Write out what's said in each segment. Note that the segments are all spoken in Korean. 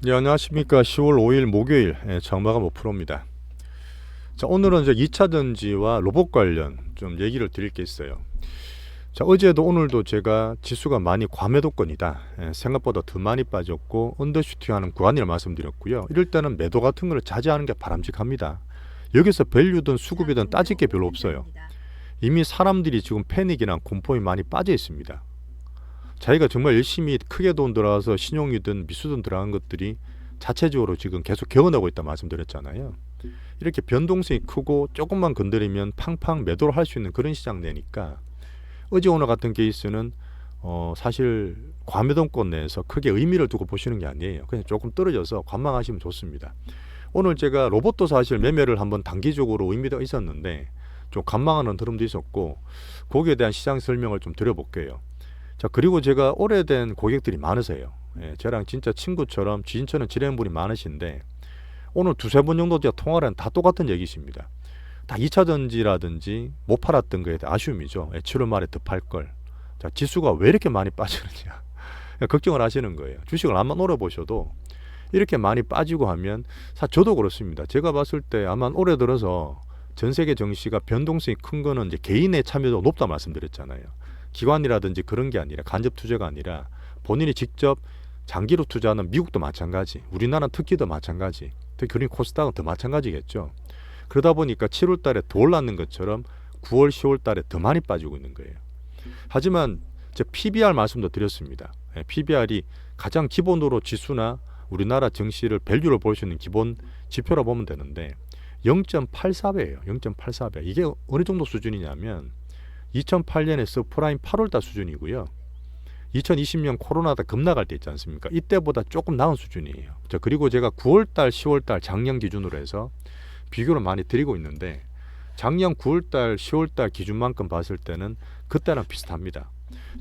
네, 안녕하십니까. 10월 5일 목요일 정마감 5%입니다. 자, 오늘은 이제 2차 전지와 로봇 관련 좀 얘기를 드릴 게 있어요. 자, 어제도 오늘도 제가 지수가 많이 과매도권이다. 생각보다 더 많이 빠졌고 언더슈팅하는 구간이라 말씀드렸고요. 이럴 때는 매도 같은 걸 자제하는 게 바람직합니다. 여기서 밸류든 수급이든 따질 게 별로 없어요. 이미 사람들이 지금 패닉이나 공포에 많이 빠져 있습니다. 자기가 정말 열심히 크게 돈 들어가서 신용이든 미수든 들어간 것들이 자체적으로 지금 계속 개원하고 있다 말씀드렸잖아요. 이렇게 변동성이 크고 조금만 건드리면 팡팡 매도를 할 수 있는 그런 시장 내니까 어제 오늘 같은 케이스는 사실 과매도권 내에서 크게 의미를 두고 보시는 게 아니에요. 그냥 조금 떨어져서 관망하시면 좋습니다. 오늘 제가 로봇도 사실 매매를 한번 단기적으로 의미가 있었는데 좀 관망하는 흐름도 있었고 거기에 대한 시장 설명을 좀 드려볼게요. 자, 그리고 제가 오래된 고객들이 많으세요. 저랑 진짜 친구처럼 지인처럼 지내는 분이 많으신데 오늘 두세 번 정도 제가 통화를 한 다 똑같은 얘기십니다. 다 2차 전지라든지 못 팔았던 거에 대한 아쉬움이죠. 7월 말에 더 팔 걸. 자, 지수가 왜 이렇게 많이 빠지느냐. 걱정을 하시는 거예요. 주식을 아마 노려보셔도 이렇게 많이 빠지고 하면 저도 그렇습니다. 제가 봤을 때 아마 올해 들어서 전 세계 증시가 변동성이 큰 거는 이제 개인의 참여도가 높다 말씀드렸잖아요. 기관이라든지 그런 게 아니라 간접 투자가 아니라 본인이 직접 장기로 투자하는 미국도 마찬가지, 우리나라 특히도 마찬가지, 특히 그린 코스닥은 더 마찬가지겠죠. 그러다 보니까 7월 달에 더 올랐는 것처럼 9월, 10월 달에 더 많이 빠지고 있는 거예요. 하지만 제 PBR 말씀도 드렸습니다. PBR이 가장 기본으로 지수나 우리나라 증시를 밸류를 볼 수 있는 기본 지표라 보면 되는데 0.84배예요. 0.84배. 이게 어느 정도 수준이냐면 2008년에 서프라임 8월달 수준이고요. 2020년 코로나다 급락할 때 있지 않습니까? 이때보다 조금 나은 수준이에요. 자, 그리고 제가 9월달, 10월달 작년 기준으로 해서 비교를 많이 드리고 있는데 작년 9월달, 10월달 기준만큼 봤을 때는 그때랑 비슷합니다.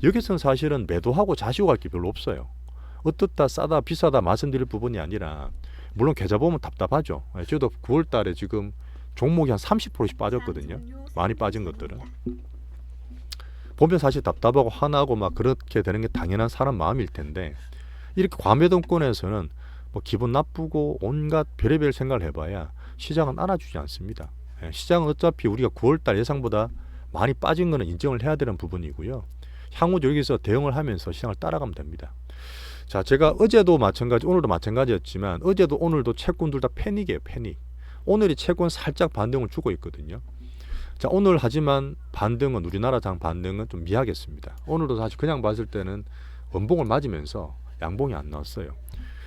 여기서는 사실은 매도하고 자시고 갈 게 별로 없어요. 어떻다 싸다 비싸다 말씀드릴 부분이 아니라 물론 계좌 보면 답답하죠. 저도 9월달에 지금 종목이 한 30%씩 빠졌거든요. 많이 빠진 것들은. 보면 사실 답답하고 화나고 막 그렇게 되는 게 당연한 사람 마음일 텐데 이렇게 과매도권에서는 뭐 기분 나쁘고 온갖 별의별 생각을 해봐야 시장은 알아주지 않습니다. 시장은 어차피 우리가 9월달 예상보다 많이 빠진 거는 인정을 해야 되는 부분이고요. 향후 여기서 대응을 하면서 시장을 따라가면 됩니다. 자, 제가 어제도 마찬가지, 오늘도 마찬가지였지만 어제도 오늘도 채권들 다 패닉이에요, 패닉. 오늘이 채권 살짝 반등을 주고 있거든요. 자, 오늘 하지만 반등은 우리나라 장 반등은 좀 미하겠습니다. 오늘도 사실 그냥 봤을 때는 원봉을 맞으면서 양봉이 안 나왔어요.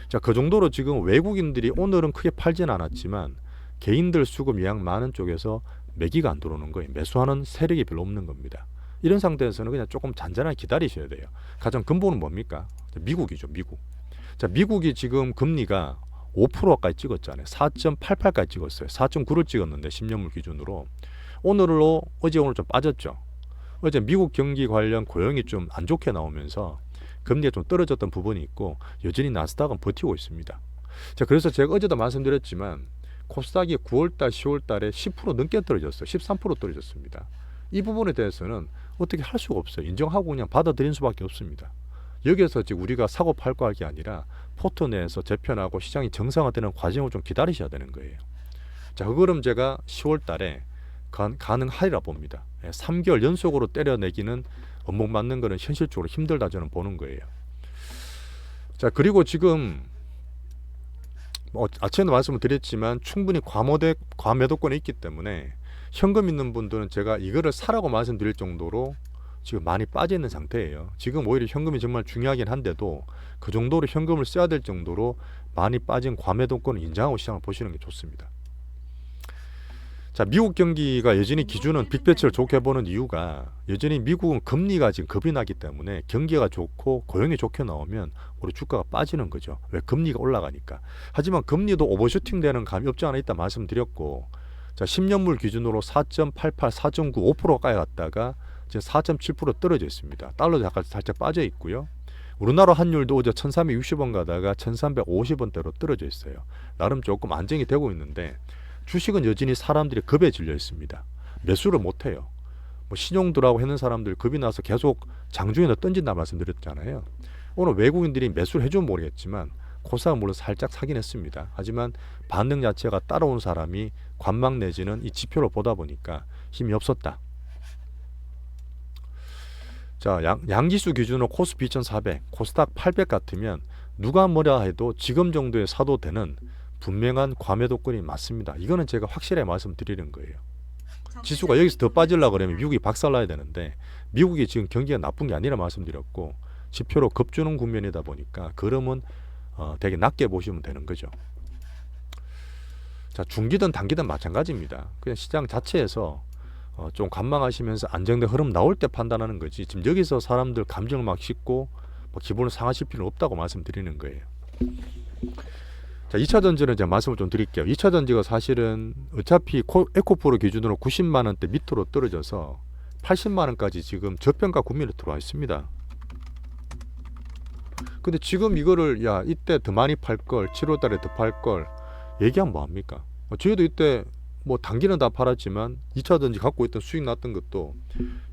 자, 그 정도로 지금 외국인들이 오늘은 크게 팔진 않았지만 개인들 수급 예약 많은 쪽에서 매기가 안 들어오는 거예요. 매수하는 세력이 별로 없는 겁니다. 이런 상태에서는 그냥 조금 잔잔하게 기다리셔야 돼요. 가장 근본은 뭡니까? 미국이죠, 미국. 자, 미국이 지금 금리가 5%까지 찍었잖아요. 4.88까지 찍었어요. 4.9를 찍었는데 10년물 기준으로 오늘로 어제 오늘 좀 빠졌죠. 어제 미국 경기 관련 고용이 좀 안 좋게 나오면서 금리가 좀 떨어졌던 부분이 있고 여전히 나스닥은 버티고 있습니다. 자, 그래서 제가 어제도 말씀드렸지만 코스닥이 9월달, 10월달에 10% 넘게 떨어졌어요. 13% 떨어졌습니다. 이 부분에 대해서는 어떻게 할 수가 없어요. 인정하고 그냥 받아들인 수밖에 없습니다. 여기에서 지금 우리가 사고 팔고 할 게 아니라 포트 내에서 재편하고 시장이 정상화되는 과정을 좀 기다리셔야 되는 거예요. 자, 그럼 제가 10월달에 가능하리라 봅니다. 3개월 연속으로 때려내기는 원목 맞는 거는 현실적으로 힘들다 저는 보는 거예요. 자, 그리고 지금 아침에도 말씀을 드렸지만 충분히 과매도권에 있기 때문에 현금 있는 분들은 제가 이거를 사라고 말씀드릴 정도로 지금 많이 빠져 있는 상태예요. 지금 오히려 현금이 정말 중요하긴 한데도 그 정도로 현금을 써야 될 정도로 많이 빠진 과매도권을 인정하고 시장을 보시는 게 좋습니다. 자, 미국 경기가 여전히 기준은 빅배치를 좋게 보는 이유가 여전히 미국은 금리가 지금 겁이 나기 때문에 경기가 좋고 고용이 좋게 나오면 우리 주가가 빠지는 거죠. 왜? 금리가 올라가니까. 하지만 금리도 오버슈팅 되는 감이 없지 않아 있다 말씀드렸고, 자, 10년물 기준으로 4.88, 4.9, 5%까지 갔다가 이제 4.7% 떨어져 있습니다. 달러도 약간 살짝 빠져 있고요. 우리나라 환율도 어제 1360원 가다가 1350원대로 떨어져 있어요. 나름 조금 안정이 되고 있는데 주식은 여전히 사람들이 겁에 질려 있습니다. 매수를 못해요. 뭐 신용들하고 했는 사람들 겁이 나서 계속 장중에도 던진다 말씀드렸잖아요. 오늘 외국인들이 매수를 해주면 모르겠지만 코스닥은 물론 살짝 사긴 했습니다. 하지만 반등 자체가 따라온 사람이 관망 내지는 이 지표를 보다 보니까 힘이 없었다. 자, 양지수 기준으로 코스피 2400, 코스닥 800 같으면 누가 뭐라 해도 지금 정도에 사도 되는 분명한 과매도권이 맞습니다. 이거는 제가 확실하게 말씀드리는 거예요. 지수가 여기서 더 빠지려고 그러면 미국이 박살나야 되는데 미국이 지금 경기가 나쁜 게 아니라 말씀드렸고 지표로 급주는 국면이다 보니까 그러면 되게 낮게 보시면 되는 거죠. 자, 중기든 단기든 마찬가지입니다. 그냥 시장 자체에서 좀 관망하시면서 안정된 흐름 나올 때 판단하는 거지 지금 여기서 사람들 감정을 막 싣고 뭐 기분을 상하실 필요는 없다고 말씀드리는 거예요. 자, 2차 전지는 제가 말씀을 좀 드릴게요. 2차 전지가 사실은 어차피 에코프로 기준으로 90만 원대 밑으로 떨어져서 80만 원까지 지금 저평가 국면에 들어와 있습니다. 근데 지금 이거를 야 이때 더 많이 팔걸 7월 달에 더 팔걸 얘기하면 뭐합니까? 저희도 이때 뭐 단기는 다 팔았지만 2차 전지 갖고 있던 수익 났던 것도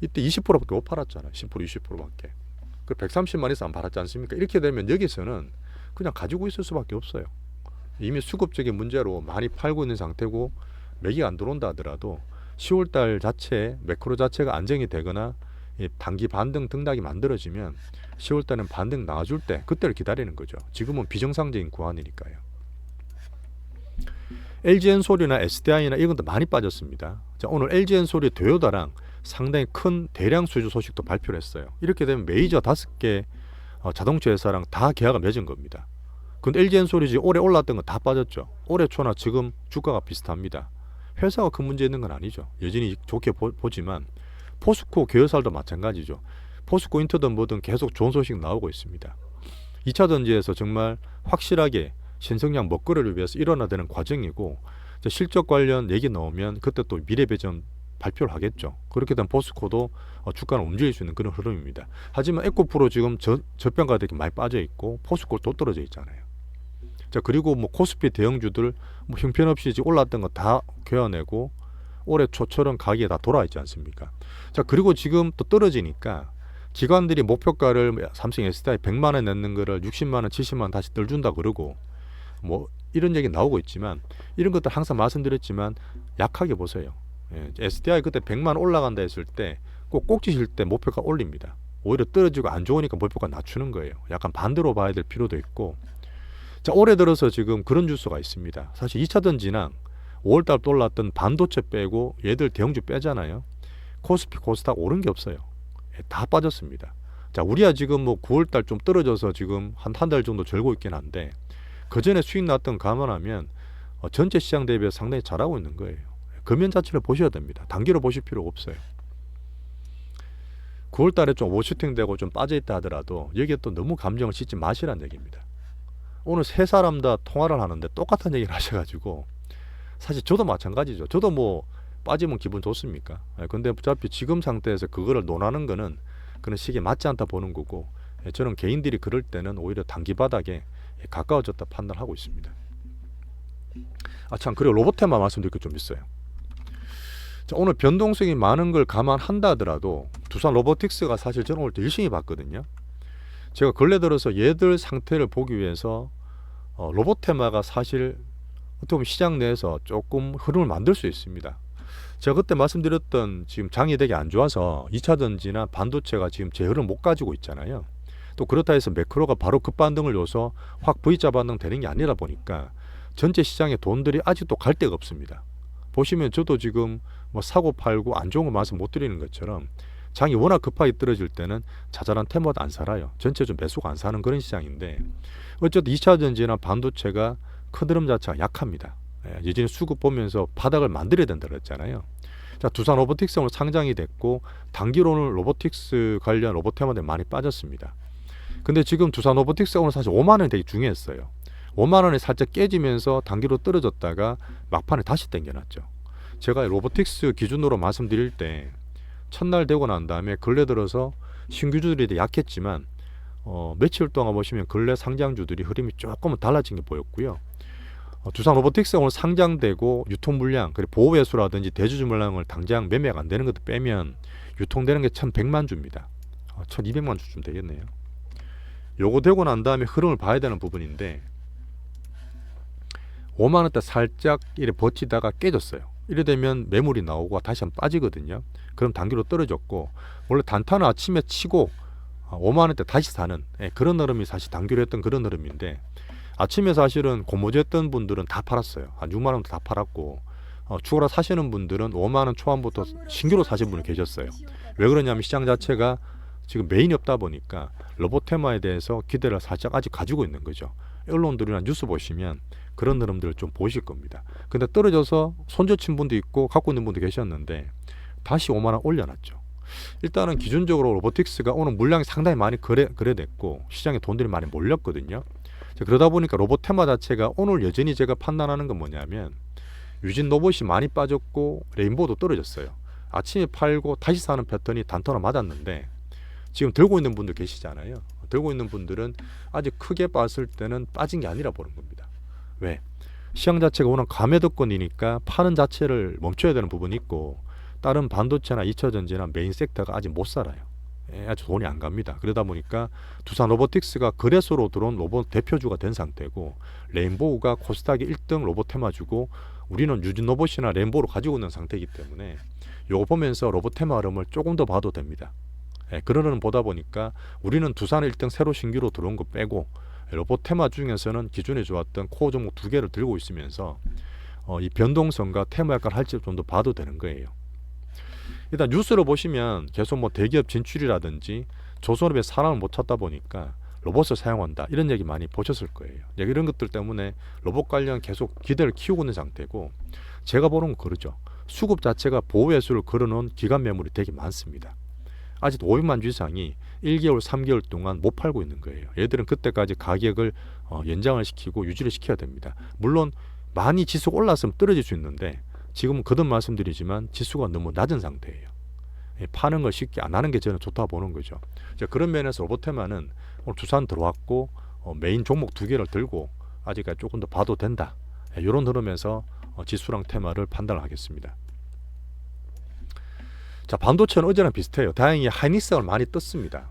이때 20%밖에 못 팔았잖아요. 10% 20%밖에. 그 130만 이상 안 팔았지 않습니까? 이렇게 되면 여기서는 그냥 가지고 있을 수밖에 없어요. 이미 수급적인 문제로 많이 팔고 있는 상태고 매기가 안 들어온다 하더라도 10월달 자체에 매크로 자체가 안정이 되거나 단기 반등 등락이 만들어지면 10월달은 반등 나와줄 때 그때를 기다리는 거죠. 지금은 비정상적인 구간이니까요. LG엔솔이나 SDI나 이런 것도 많이 빠졌습니다. 자, 오늘 LG엔솔이 도요다랑 상당히 큰 대량 수주 소식도 발표를 했어요. 이렇게 되면 메이저 5개 자동차 회사랑 다 계약을 맺은 겁니다. 근데 LG엔솔이 올해 올랐던 건 다 빠졌죠. 올해 초나 지금 주가가 비슷합니다. 회사가 큰 문제 있는 건 아니죠. 여전히 좋게 보지만 포스코 계열사도 마찬가지죠. 포스코 인터든 뭐든 계속 좋은 소식 나오고 있습니다. 2차 전지에서 정말 확실하게 신성장 먹거리를 위해서 일어나야 되는 과정이고 실적 관련 얘기 나오면 그때 또 미래 배점 발표를 하겠죠. 그렇게 되면 포스코도 주가를 움직일 수 있는 그런 흐름입니다. 하지만 에코프로 지금 저평가 되게 많이 빠져 있고 포스코 또 떨어져 있잖아요. 자, 그리고 뭐 코스피 대형주들 뭐 형편없이 올랐던 거 다 개어내고 올해 초처럼 가격이 다 돌아와 있지 않습니까? 자, 그리고 지금 또 떨어지니까 기관들이 목표가를 삼성 SDI 100만 원 내는 거를 60만 원, 70만 원 다시 떨준다 그러고 뭐 이런 얘기 나오고 있지만 이런 것들 항상 말씀드렸지만 약하게 보세요. SDI 그때 100만 원 올라간다 했을 때 꼭 꼭지실 때 목표가 올립니다. 오히려 떨어지고 안 좋으니까 목표가 낮추는 거예요. 약간 반대로 봐야 될 필요도 있고. 자, 올해 들어서 지금 그런 뉴스가 있습니다. 사실 2차 전지나 5월달 올랐던 반도체 빼고 얘들 대형주 빼잖아요. 코스피 코스닥 오른 게 없어요. 다 빠졌습니다. 자, 우리야 지금 뭐 9월달 좀 떨어져서 지금 한 달 정도 절고 있긴 한데 그 전에 수익 났던 감안하면 전체 시장 대비해서 상당히 잘하고 있는 거예요. 금연 자체를 보셔야 됩니다. 단기로 보실 필요가 없어요. 9월달에 좀 오슈팅되고 좀 빠져있다 하더라도 여기에 또 너무 감정을 싣지 마시라는 얘기입니다. 오늘 세 사람 다 통화를 하는데 똑같은 얘기를 하셔가지고 사실 저도 마찬가지죠. 저도 뭐 빠지면 기분 좋습니까? 근데 어차피 지금 상태에서 그거를 논하는 거는 그런 시기에 맞지 않다 보는 거고 저는 개인들이 그럴 때는 오히려 단기 바닥에 가까워졌다 판단하고 있습니다. 아, 참, 그리고 로봇테마 말씀드릴 게 좀 있어요. 자, 오늘 변동성이 많은 걸 감안한다 하더라도 두산 로보틱스가 사실 저는 오늘 열심히 봤거든요. 제가 근래 들어서 얘들 상태를 보기 위해서 로봇테마가 사실 어떻게 보면 시장 내에서 조금 흐름을 만들 수 있습니다. 제가 그때 말씀드렸던 지금 장이 되게 안 좋아서 2차 전지나 반도체가 지금 제 흐름을 못 가지고 있잖아요. 또 그렇다 해서 매크로가 바로 급반등을 줘서 확 V자 반등 되는 게 아니라 보니까 전체 시장에 돈들이 아직도 갈 데가 없습니다. 보시면 저도 지금 뭐 사고 팔고 안 좋은 거 말씀 못 드리는 것처럼 장이 워낙 급하게 떨어질 때는 자잘한 테마도 안 살아요. 전체적으로 매수가 안 사는 그런 시장인데 어쨌든 2차 전지나 반도체가 큰 흐름 자체가 약합니다. 여전히 수급 보면서 바닥을 만들어야 된다 그랬잖아요. 자, 두산 로보틱스 오늘 상장이 됐고 단기로는 로보틱스 관련 로봇 테마들이 많이 빠졌습니다. 근데 지금 두산 로보틱스가 오늘 사실 5만 원이 되게 중요했어요. 5만 원이 살짝 깨지면서 단기로 떨어졌다가 막판에 다시 당겨놨죠. 제가 로보틱스 기준으로 말씀드릴 때 첫날 되고 난 다음에 근래 들어서 신규주들이 약했지만 며칠 동안 보시면 근래 상장주들이 흐름이 조금은 달라진 게 보였고요. 두산 로보틱스가 오늘 상장되고 유통 물량 그리고 보호 회수라든지 대주주 물량을 당장 매매가 안 되는 것도 빼면 유통되는 게 1,100만 주입니다. 1,200만 주쯤 되겠네요. 요거 되고 난 다음에 흐름을 봐야 되는 부분인데 5만 원대 살짝 이래 버티다가 깨졌어요. 이래 되면 매물이 나오고 다시 한번 빠지거든요. 그럼 단기로 떨어졌고, 원래 단타는 아침에 치고 5만 원대 다시 사는 그런 흐름이 사실 단기로 했던 그런 흐름인데, 아침에 사실은 고무됐던 분들은 다 팔았어요. 한 6만 원도 다 팔았고, 추가로 사시는 분들은 5만 원 초반부터 신규로 사신 분이 계셨어요. 왜 그러냐면 시장 자체가 지금 메인이 없다 보니까 로봇 테마에 대해서 기대를 살짝 아직 가지고 있는 거죠. 언론들이나 뉴스 보시면 그런 흐름들을 좀 보실 겁니다. 근데 떨어져서 손절친 분도 있고 갖고 있는 분도 계셨는데 다시 5만 원 올려놨죠. 일단은 기준적으로 로보틱스가 오늘 물량이 상당히 많이 거래됐고 시장에 돈들이 많이 몰렸거든요. 그러다 보니까 로봇 테마 자체가 오늘 여전히 제가 판단하는 건 뭐냐면, 유진 로봇이 많이 빠졌고 레인보우도 떨어졌어요. 아침에 팔고 다시 사는 패턴이 단타로 맞았는데, 지금 들고 있는 분들 계시잖아요. 들고 있는 분들은 아직 크게 봤을 때는 빠진 게 아니라 보는 겁니다. 왜? 시장 자체가 오늘 감매도권이니까 파는 자체를 멈춰야 되는 부분이 있고, 다른 반도체나 2차전지나 메인 섹터가 아직 못 살아요. 아직 돈이 안 갑니다. 그러다 보니까 두산 로보틱스가 거래소로 들어온 로봇 대표주가 된 상태고, 레인보우가 코스닥의 1등 로봇 테마주고, 우리는 유진 로봇이나 레인보우를 가지고 있는 상태이기 때문에 요거 보면서 로봇 테마 흐름을 조금 더 봐도 됩니다. 그런 흐름 보다 보니까 우리는 두산 1등 새로 신규로 들어온 거 빼고 로봇 테마 중에서는 기존에 좋았던 코어 종목 2개를 들고 있으면서 이 변동성과 테마 역할을 할지 좀 더 봐도 되는 거예요. 일단 뉴스를 보시면 계속 뭐 대기업 진출이라든지 조선업의 사람을 못 찾다 보니까 로봇을 사용한다 이런 얘기 많이 보셨을 거예요. 이런 것들 때문에 로봇 관련 계속 기대를 키우고 있는 상태고, 제가 보는 건 그러죠. 수급 자체가 보호회수를 걸어놓은 기간 매물이 되게 많습니다. 아직 500만 주 이상이 1개월 3개월 동안 못 팔고 있는 거예요. 얘들은 그때까지 가격을 연장을 시키고 유지를 시켜야 됩니다. 물론 많이 지수가 올랐으면 떨어질 수 있는데 지금은 거듭 말씀드리지만 지수가 너무 낮은 상태예요. 파는 걸 쉽게 안 하는 게 저는 좋다고 보는 거죠. 그런 면에서 로봇테마는 오늘 두산 들어왔고 메인 종목 2개를 들고 아직까지 조금 더 봐도 된다. 이런 흐름에서 지수랑 테마를 판단을 하겠습니다. 자, 반도체는 어제랑 비슷해요. 다행히 하이닉스가 많이 떴습니다.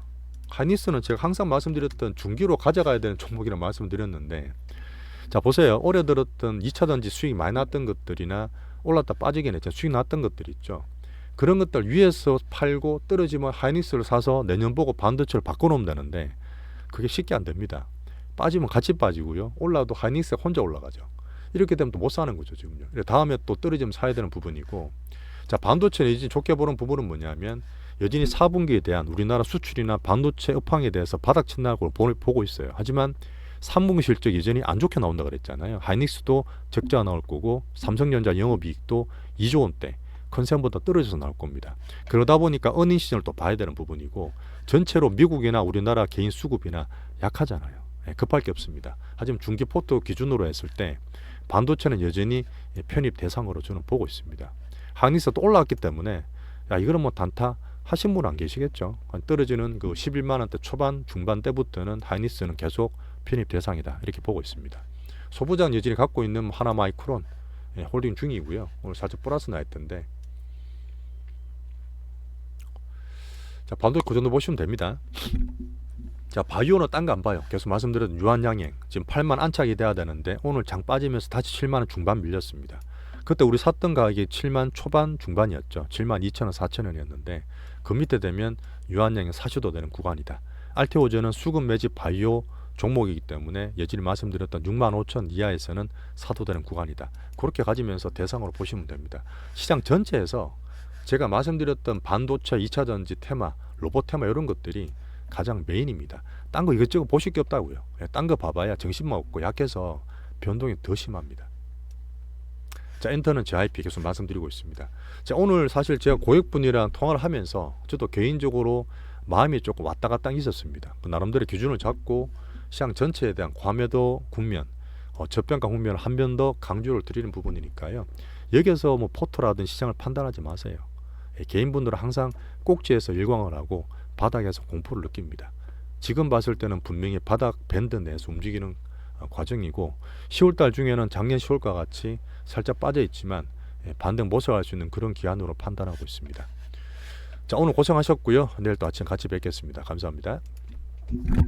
하이닉스는 제가 항상 말씀드렸던 중기로 가져가야 되는 종목이라고 말씀드렸는데, 자 보세요. 올해 들었던 2차전지 수익이 많이 났던 것들이나 올랐다 빠지긴 했죠. 수익 났던 것들 있죠. 그런 것들 위에서 팔고 떨어지면 하이닉스를 사서 내년 보고 반도체를 바꿔놓으면 되는데 그게 쉽게 안 됩니다. 빠지면 같이 빠지고요. 올라도 하이닉스가 혼자 올라가죠. 이렇게 되면 또 못 사는 거죠 지금요. 다음에 또 떨어지면 사야 되는 부분이고, 자 반도체는 이제 좋게 보는 부분은 뭐냐면 여전히 4분기에 대한 우리나라 수출이나 반도체 업황에 대해서 바닥 친다고 보고 있어요. 하지만 3분기 실적 여전히 안 좋게 나온다 그랬잖아요. 하이닉스도 적자가 나올 거고 삼성전자 영업이익도 2조 원대 컨센보다 떨어져서 나올 겁니다. 그러다 보니까 어닝 시즌을 또 봐야 되는 부분이고, 전체로 미국이나 우리나라 개인 수급이나 약하잖아요. 급할 게 없습니다. 하지만 중기 포트 기준으로 했을 때 반도체는 여전히 편입 대상으로 저는 보고 있습니다. 하이닉스도 올라왔기 때문에 이거는 뭐 단타 하신 분 안 계시겠죠. 떨어지는 그 11만 원대 초반 중반 때부터는 하이닉스는 계속 편입 대상이다 이렇게 보고 있습니다. 소부장 여전히 갖고 있는 하나마이크론 홀딩 중이고요. 오늘 살짝 플러스 나 있던데, 자 반도체 그 정도 보시면 됩니다. 자 바이오는 딴 거 안 봐요. 계속 말씀드렸던 유한양행 지금 8만 안착이 돼야 되는데 오늘 장 빠지면서 다시 7만 원 중반 밀렸습니다. 그때 우리 샀던 가격이 7만 초반 중반이었죠. 7만 2천 원 4천 원이었는데 그 밑에 되면 유한양행 사셔도 되는 구간이다. 알테오전은 수급 매집 바이오 종목이기 때문에 여전히 말씀드렸던 6만 5천 이하에서는 사도 되는 구간이다. 그렇게 가지면서 대상으로 보시면 됩니다. 시장 전체에서 제가 말씀드렸던 반도체, 2차전지 테마, 로봇 테마 이런 것들이 가장 메인입니다. 딴 거 이것저것 보실 게 없다고요. 딴 거 봐봐야 정신만 없고 약해서 변동이 더 심합니다. 자, 엔터는 JYP 계속 말씀드리고 있습니다. 자, 오늘 사실 제가 고객분이랑 통화를 하면서 저도 개인적으로 마음이 조금 왔다 갔다 있었습니다. 나름대로 기준을 잡고 시장 전체에 대한 과매도 국면, 저평가 국면을 한 번 더 강조를 드리는 부분이니까요. 여기에서 뭐 포토라든 시장을 판단하지 마세요. 개인분들은 항상 꼭지에서 일광을 하고 바닥에서 공포를 느낍니다. 지금 봤을 때는 분명히 바닥 밴드 내에서 움직이는 과정이고, 10월달 중에는 작년 10월과 같이 살짝 빠져 있지만 반등 모색할 수 있는 그런 기한으로 판단하고 있습니다. 자, 오늘 고생하셨고요. 내일 또 아침 같이 뵙겠습니다. 감사합니다.